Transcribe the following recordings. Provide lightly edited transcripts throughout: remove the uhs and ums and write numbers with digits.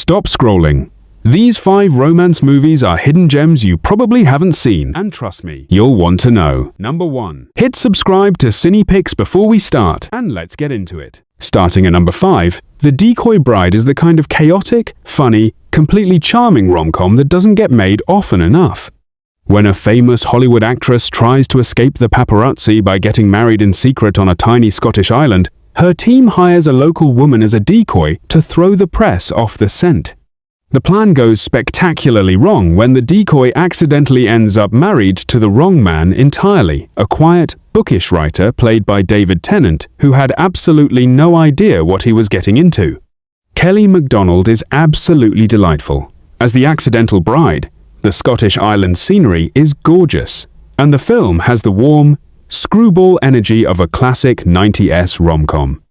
Stop scrolling. These 5 romance movies are hidden gems you probably haven't seen, and trust me, you'll want to know. Number 1. Hit subscribe to Cine Picks before we start, and let's get into it. Starting at number 5, The Decoy Bride is the kind of chaotic, funny, completely charming rom-com that doesn't get made often enough. When a famous Hollywood actress tries to escape the paparazzi by getting married in secret on a tiny Scottish island, her team hires a local woman as a decoy to throw the press off the scent. The plan goes spectacularly wrong when the decoy accidentally ends up married to the wrong man entirely, a quiet, bookish writer played by David Tennant who had absolutely no idea what he was getting into. Kelly MacDonald is absolutely delightful. As the accidental bride, the Scottish island scenery is gorgeous, and the film has the warm, screwball energy of a classic 90s rom-com.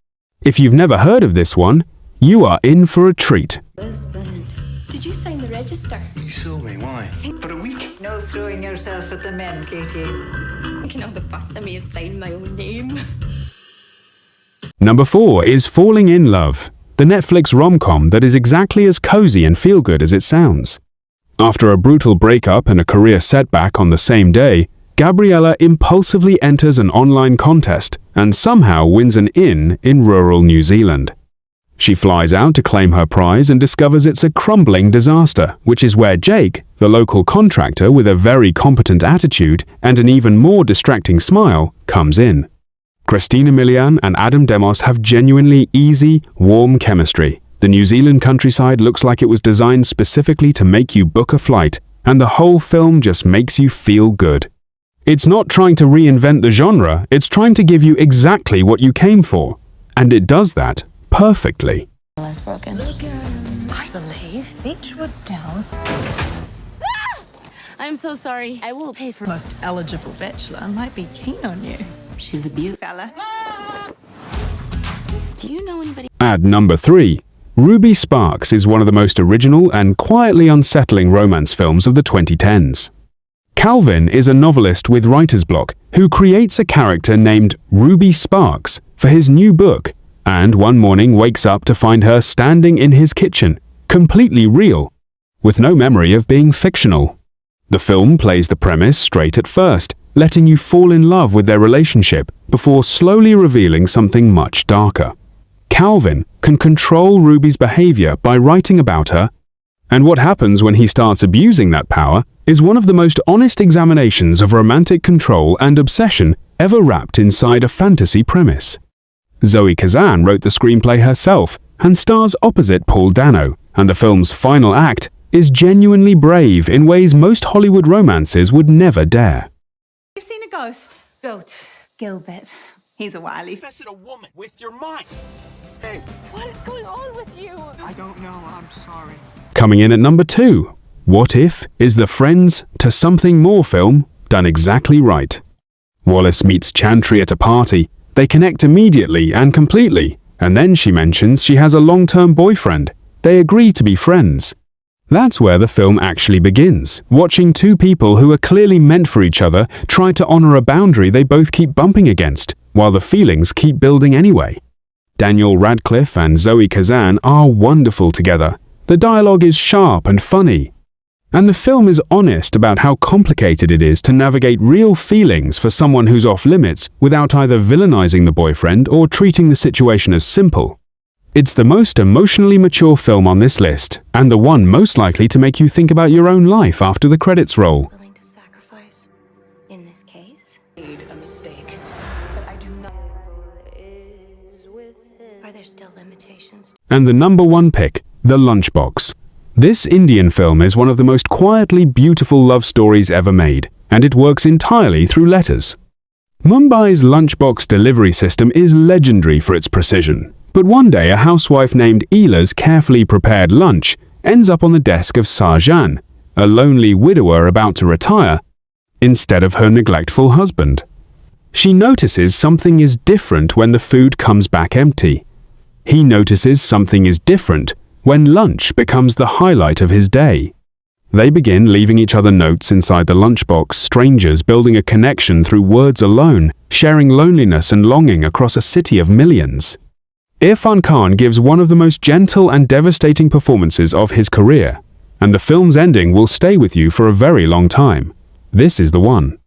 If you've never heard of this one, you are in for a treat. Did you sign the register? You saw me, why? For a week? No throwing yourself at the men, Katie. Thinking of the fuss I may have signed my own name. Number 4 is Falling in Love, the Netflix rom-com that is exactly as cozy and feel-good as it sounds. After a brutal breakup and a career setback on the same day, Gabriella impulsively enters an online contest and somehow wins an inn in rural New Zealand. She flies out to claim her prize and discovers it's a crumbling disaster, which is where Jake, the local contractor with a very competent attitude and an even more distracting smile, comes in. Christina Milian and Adam Demos have genuinely easy, warm chemistry. The New Zealand countryside looks like it was designed specifically to make you book a flight, and the whole film just makes you feel good. It's not trying to reinvent the genre, it's trying to give you exactly what you came for. And it does that perfectly. Broken. I believe Beechwood Downs. I'm so sorry. I will pay for Most eligible bachelor might be keen on you. She's a beaut. Fella. Do you know anybody? At number 3, Ruby Sparks is one of the most original and quietly unsettling romance films of the 2010s. Calvin is a novelist with writer's block who creates a character named Ruby Sparks for his new book, and one morning wakes up to find her standing in his kitchen, completely real, with no memory of being fictional. The film plays the premise straight at first, letting you fall in love with their relationship before slowly revealing something much darker. Calvin can control Ruby's behavior by writing about her, and what happens when he starts abusing that power is one of the most honest examinations of romantic control and obsession ever wrapped inside a fantasy premise. Zoe Kazan wrote the screenplay herself and stars opposite Paul Dano, and the film's final act is genuinely brave in ways most Hollywood romances would never dare. You've seen a ghost? Goat. Gilbert. He's a wily. Messing a woman with your mind. Hey, What is going on with you? I don't know, I'm sorry. Coming in at number 2, What If is the Friends to Something More film done exactly right. Wallace meets Chantry at a party. They connect immediately and completely, and then she mentions she has a long-term boyfriend. They agree to be friends. That's where the film actually begins, watching 2 people who are clearly meant for each other try to honor a boundary they both keep bumping against, while the feelings keep building anyway. Daniel Radcliffe and Zoe Kazan are wonderful together. The dialogue is sharp and funny. And the film is honest about how complicated it is to navigate real feelings for someone who's off limits without either villainizing the boyfriend or treating the situation as simple. It's the most emotionally mature film on this list, and the one most likely to make you think about your own life after the credits roll. Willing to sacrifice in this case? Made a mistake. But I do not. Are there still limitations? And the number 1 pick, The Lunchbox. This Indian film is one of the most quietly beautiful love stories ever made, and it works entirely through letters. Mumbai's lunchbox delivery system is legendary for its precision, but one day a housewife named Ela's carefully prepared lunch ends up on the desk of Sarjan, a lonely widower about to retire, instead of her neglectful husband. She notices something is different when the food comes back empty. He notices something is different when lunch becomes the highlight of his day. They begin leaving each other notes inside the lunchbox, strangers building a connection through words alone, sharing loneliness and longing across a city of millions. Irfan Khan gives one of the most gentle and devastating performances of his career, and the film's ending will stay with you for a very long time. This is the one.